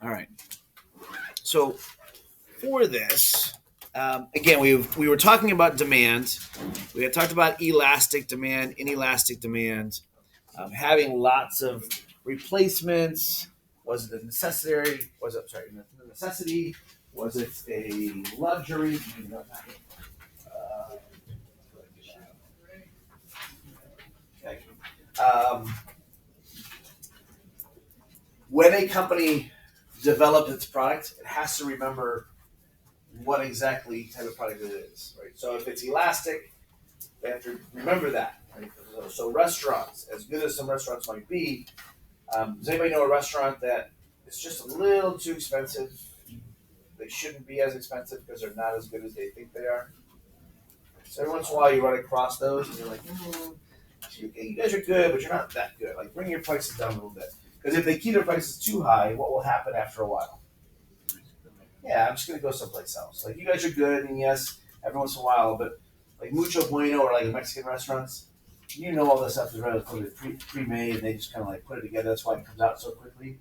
All right. So for this, again, we were talking about demand. We had talked about elastic demand, inelastic demand, having lots of replacements. Was it a necessary? Was it sorry, a necessity? Was it a luxury? Uh, okay. Um, when a company develops its product, it has to remember what exactly type of product it is, right? So if it's elastic, they have to remember that, right? So restaurants, as good as some restaurants might be, does anybody know a restaurant that is just a little too expensive? They shouldn't be as expensive because they're not as good as they think they are. So every once in a while you run across those and you're like, you guys are good, but you're not that good. Like bring your prices down a little bit. Because if they keep their prices too high, what will happen after a while? Yeah, I'm just gonna go someplace else. Like you guys are good, and yes, every once in a while, but like Mucho Bueno or like Mexican restaurants, you know all this stuff is relatively pre-made, and they just kind of like put it together. That's why it comes out so quickly.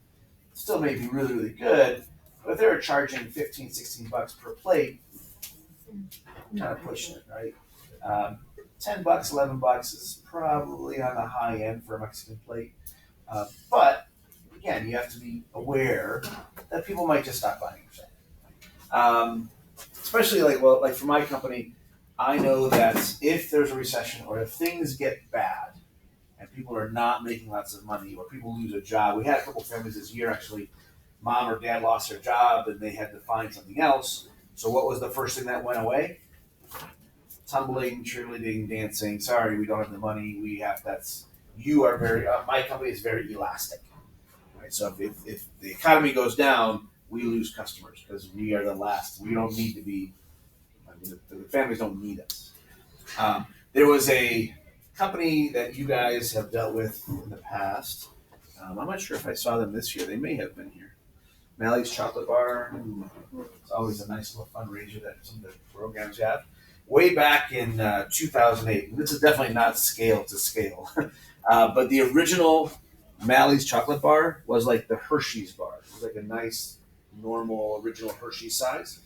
It still may be really, really good, but if they're charging 15, 16 bucks per plate, kind of pushing it, right? Um, $10, $11 is probably on the high end for a Mexican plate, but again, you have to be aware that people might just stop buying your stuff. Um, Especially like for my company, I know that if there's a recession or if things get bad and people are not making lots of money or people lose a job, we had a couple families this year actually. Mom or dad lost their job and they had to find something else. So what was the first thing that went away? Tumbling, cheerleading, dancing. Sorry, we don't have the money. We have that's you are very. My company is very elastic. Right? So if the economy goes down, we lose customers because we are the last. We don't need to be. I mean, the families don't need us. There was a company that you guys have dealt with in the past. I'm not sure if I saw them this year. They may have been here. Mally's Chocolate Bar. It's always a nice little fundraiser that some of the programs have. Way back in 2008, and this is definitely not scale to scale, but the original Mally's Chocolate Bar was like the Hershey's bar. It was like a nice, normal, original Hershey size.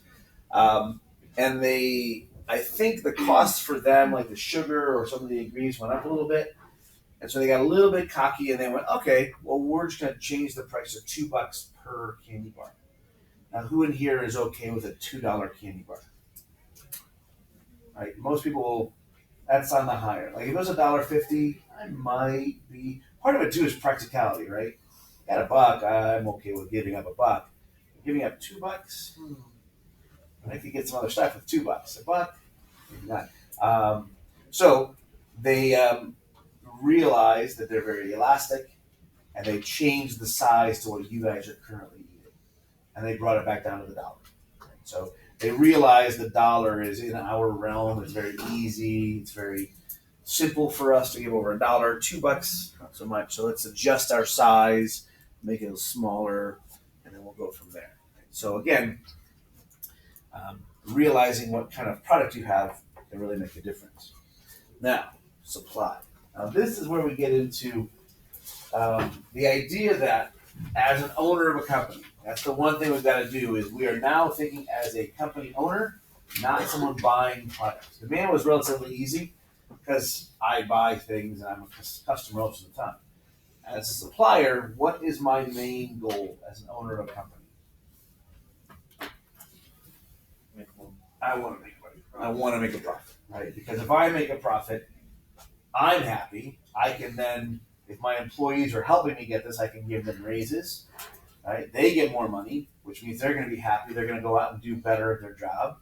Um, and I think the cost for them, like the sugar or some of the ingredients, went up a little bit. And so they got a little bit cocky and they went, okay, well, we're just going to change the price to $2 per candy bar. Now, who in here is okay with a $2 candy bar? Right? Most people, that's on the higher. Like if it was $1.50, I might be. Part of it too is practicality, right? At a buck, I'm okay with giving up a buck. Giving up $2, I could get some other stuff with $2. A buck, maybe not. So they realize that they're very elastic, and they changed the size to what you guys are currently eating, and they brought it back down to the dollar. So they realize the dollar is in our realm. It's very easy. It's very simple for us to give over $1. $2, not so much. So let's adjust our size, make it smaller, and then we'll go from there. So again, realizing what kind of product you have can really make a difference. Now, supply. Now this is where we get into the idea that as an owner of a company, that's the one thing we've got to do is we are now thinking as a company owner, not someone buying products. Demand was relatively easy because I buy things and I'm a customer most of the time. As a supplier, what is my main goal as an owner of a company? I want to make money. I want to make a profit, right? Because if I make a profit, I'm happy. I can then, if my employees are helping me get this, I can give them raises. Right? They get more money, which means they're going to be happy. They're going to go out and do better at their job,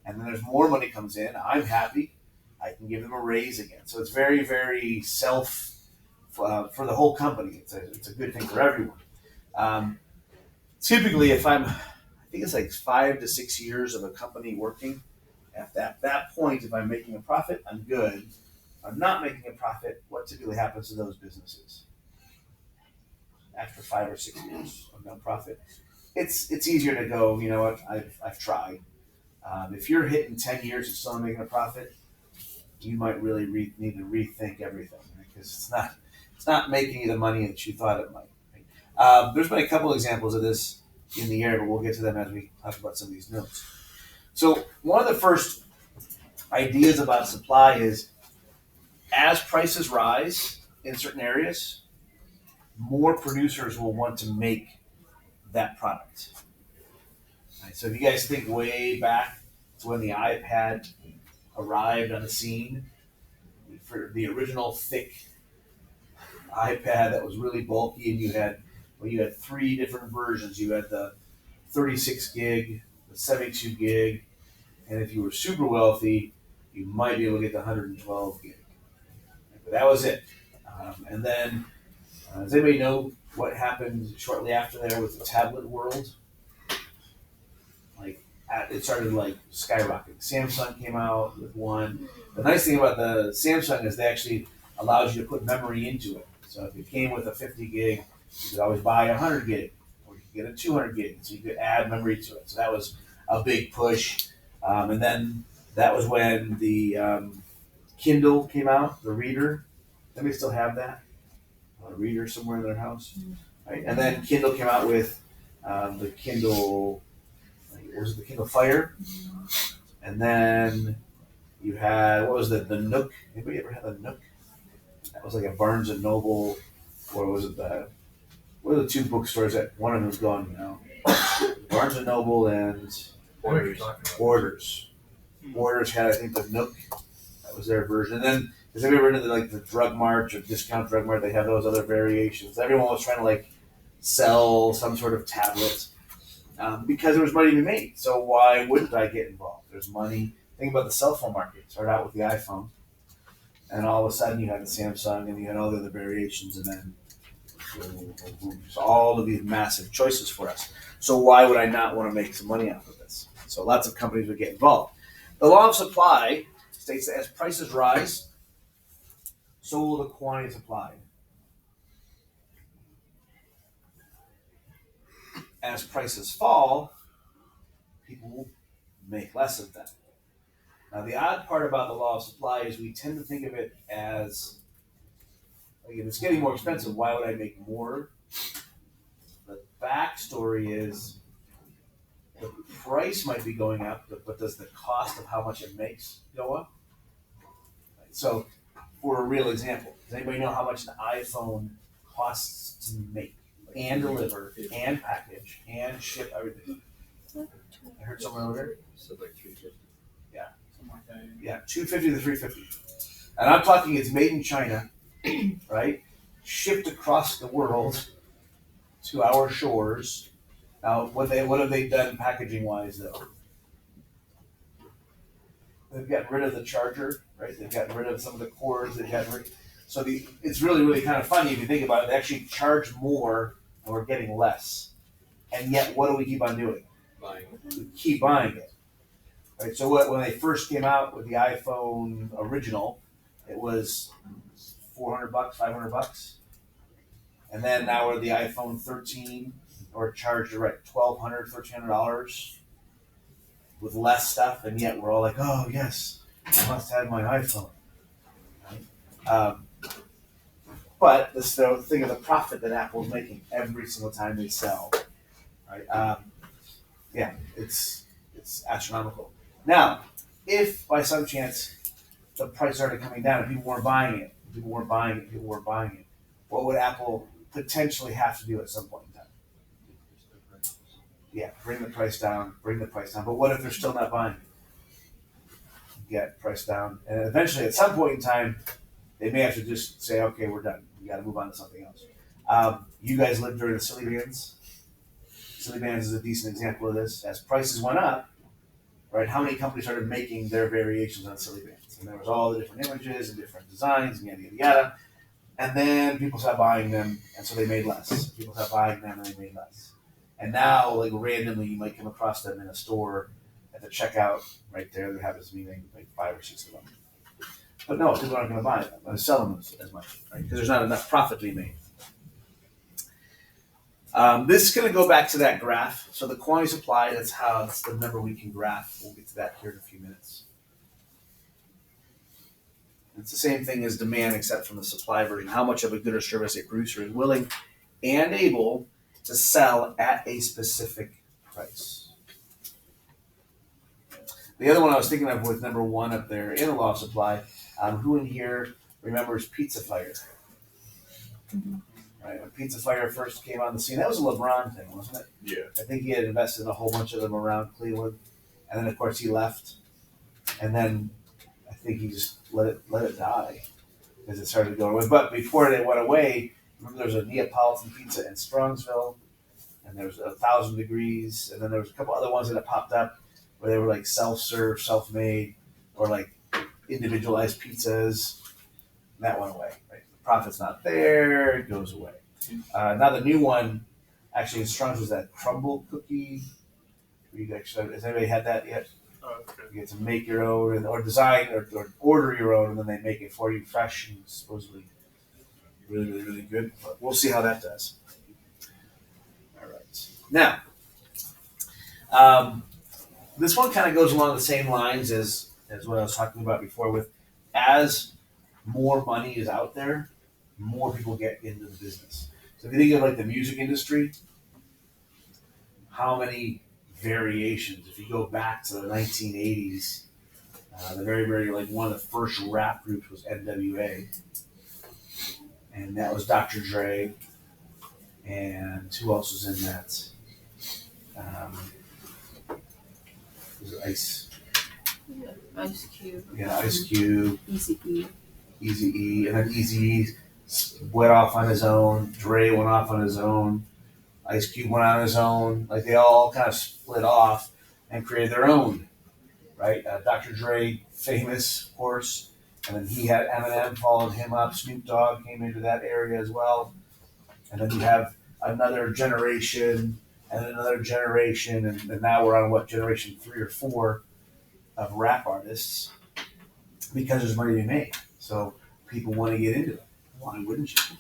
and then there's more money comes in. I'm happy. I can give them a raise again. So it's very, very self for the whole company. It's a good thing for everyone. Um, Typically, I think it's like 5 to 6 years of a company working. At that point, if I'm making a profit, I'm good. If I'm not making a profit, what typically happens to those businesses after 5 or 6 years of no profit? It's easier to go. You know what? I've tried. If you're hitting 10 years and still not making a profit, you might really need to rethink everything because it's not making you the money that you thought it might. Right? There's been a couple examples of this. in the air, but we'll get to them as we talk about some of these notes. So one of the first ideas about supply is as prices rise in certain areas, more producers will want to make that product. Right, so if you guys think way back to when the iPad arrived on the scene, for the original thick iPad that was really bulky, and you had three different versions. You had the 36 gig, the 72 gig, and if you were super wealthy, you might be able to get the 112 gig. But that was it. And then, does anybody know what happened shortly after there with the tablet world? Like, it started like skyrocketing. Samsung came out with one. The nice thing about the Samsung is they actually allows you to put memory into it. So if it came with a 50 gig, you could always buy a 100 gig, or you could get a 200 gig, so you could add memory to it. So that was a big push. And then that was when the Kindle came out, the reader. Anybody still have that? A reader somewhere in their house? Right? And then Kindle came out with the Kindle, what was it, the Kindle Fire? And then you had, what was the Nook? Anybody ever had the Nook? That was like a Barnes and Noble, or was it what are the two bookstores that one of them is gone now? Barnes and Noble and Borders. Borders had, I think, the Nook. That was their version. And then, has anybody ever been to the Drug Mart or Discount Drug Mart? They have those other variations. Everyone was trying to like sell some sort of tablet because there was money to be made. So why wouldn't I get involved? There's money. Think about the cell phone market. It started out with the iPhone, and all of a sudden you had the Samsung, and you had all the other variations, and then so all of these massive choices for us. So why would I not want to make some money off of this? So lots of companies would get involved. The law of supply states that as prices rise, so will the quantity supplied. As prices fall, people will make less of them. Now, the odd part about the law of supply is we tend to think of it as, like, if it's getting more expensive, why would I make more? The backstory is the price might be going up, but does the cost of how much it makes go up? So, for a real example, does anybody know how much an iPhone costs to make and deliver and package and ship everything? I heard someone over here. Said like 350. Yeah. Something like that. Yeah, 250 to 350. And I'm talking it's made in China, right? Shipped across the world to our shores. Now, what have they done packaging wise though? They've gotten rid of the charger, right? They've gotten rid of some of the cords. They've gotten rid. So it's really kind of funny if you think about it. They actually charge more, and we're getting less. And yet, what do we keep on doing? Buying. We keep buying it. Right. So when they first came out with the iPhone original, it was $400, $500, and then now we're the iPhone 13, or charged at $1,200, $1,300 with less stuff, and yet we're all like, oh yes, I must have my iPhone. Right? But this the thing of the profit that Apple's making every single time they sell, right? Yeah, it's astronomical. Now, if by some chance the price started coming down and people weren't buying it, what would Apple potentially have to do at some point in time? Yeah, bring the price down. But what if they're still not buying it? Get price down, and eventually, at some point in time, they may have to just say, "Okay, we're done. We got to move on to something else." You guys lived during the Silly Bands. Silly Bands is a decent example of this. As prices went up, right? How many companies started making their variations on Silly Bands? And there was all the different images and different designs and yada yada yada. And then people stopped buying them, and so they made less. People stopped buying them, and they made less. And now, like randomly, you might come across them in a store at the checkout right there. There happens to be like 5 or 6 of them. But no, people aren't going to buy them. They're selling them as much, right? Because there's not enough profit to be made. This is going to go back to that graph. So the quantity supply, that's the number we can graph. We'll get to that here in a few minutes. It's the same thing as demand, except from the supply version. How much of a good or service a producer is willing and able to sell at a specific price. The other one I was thinking of with number one up there in the law of supply, who in here remembers Pizza Fire? Mm-hmm. Right, when Pizza Fire first came on the scene, that was a LeBron thing, wasn't it? Yeah. I think he had invested in a whole bunch of them around Cleveland, and then of course he left, and then I think he just let it die as it started to go away. But before it went away, remember there was a Neapolitan pizza in Strongsville, and there was 1,000 Degrees, and then there was a couple other ones that had popped up where they were like self-serve, self-made, or like individualized pizzas. And that went away. Right? The profit's not there; it goes away. Now the new one, actually in Strong's, was that crumble cookie. Has anybody had that yet? Okay. You get to make your own, or design, or order your own, and then they make it for you fresh and supposedly really, really, really good. But we'll see how that does. All right. Now, this one kind of goes along the same lines as what I was talking about before. With as more money is out there, more people get into the business. So if you think of like the music industry, how many variations? If you go back to the 1980s, the very, very like one of the first rap groups was NWA, and that was Dr. Dre, and who else was in that? Was it Ice? Yeah, Ice Cube. Yeah, Ice Cube, Eazy-E. Eazy-E, and then Eazy-E went off on his own. Dre went off on his own. Ice Cube went on his own. Like they all kind of split off and created their own, right? Dr. Dre, famous, of course, and then he had Eminem followed him up. Snoop Dogg came into that area as well, and then you have another generation and another generation, and now we're on what, generation 3 or 4 of rap artists because there's money to be made. So people want to get into it. Why wouldn't you?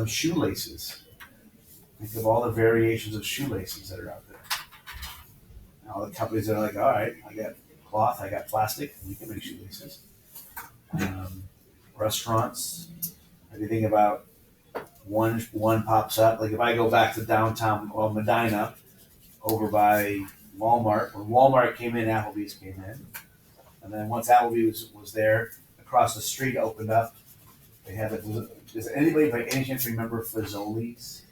Shoelaces. Think of all the variations of shoelaces that are out there. And all the companies that are like, all right, I got cloth, I got plastic, we can make shoelaces. Restaurants. If you think about one pops up, like if I go back to downtown, well, Medina, over by Walmart. When Walmart came in, Applebee's came in. And then once Applebee's was there, across the street opened up. They had it. Does anybody by any chance remember Fazoli's?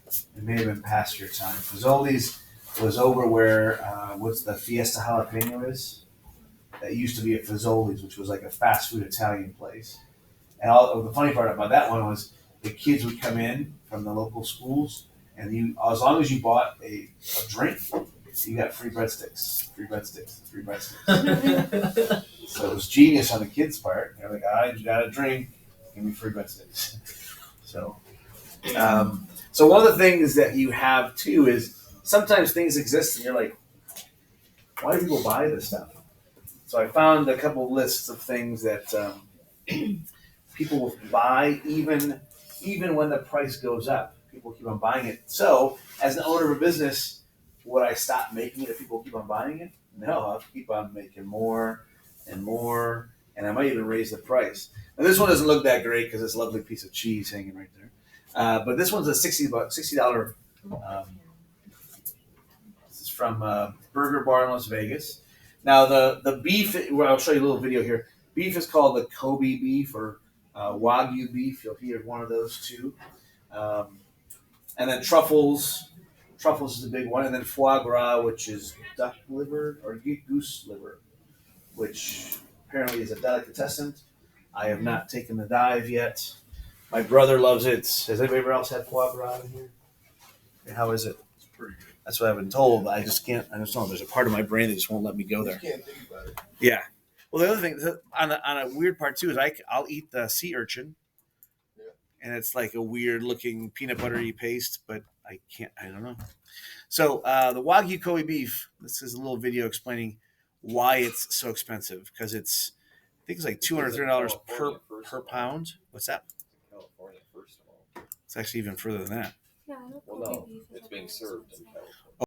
It may have been past your time. Fazoli's was over where what's the Fiesta Jalapeno is? That used to be a Fazoli's, which was like a fast food Italian place. And all the funny part about that one was the kids would come in from the local schools, and you, as long as you bought a drink, you got free breadsticks. So it was genius on the kids' part. They're like, all right, you got a drink, give me free breadsticks. So one of the things that you have too is sometimes things exist and you're like, why do people buy this stuff? So I found a couple lists of things that people will buy even when the price goes up. People keep on buying it. So as an owner of a business, would I stop making it if people keep on buying it? No, I'll keep on making more and more, and I might even raise the price. Now this one doesn't look that great because it's a lovely piece of cheese hanging right there. But this one's a $60. This is from Burger Bar in Las Vegas. Now the beef, well, I'll show you a little video here. Beef is called the Kobe beef or Wagyu beef. You'll hear one of those too. And then truffles. Truffles is the big one, and then foie gras, which is duck liver or goose liver, which apparently is a delicatessen. I have not taken the dive yet. My brother loves it. Has anybody else had foie gras in here? How is it? It's pretty good. That's what I've been told. I just can't. I just don't know. There's a part of my brain that just won't let me go there. You can't think about it. Yeah. Well, the other thing on a weird part too is I'll eat the sea urchin, and it's like a weird looking peanut buttery paste, but I can't. I don't know. So the Wagyu Kobe beef. This is a little video explaining why it's so expensive because I think it's like $230 per pound. What's that? California, first of all. It's actually even further than that. Yeah, I know Well, Kobe no, beef is it's like being really served in expensive. California.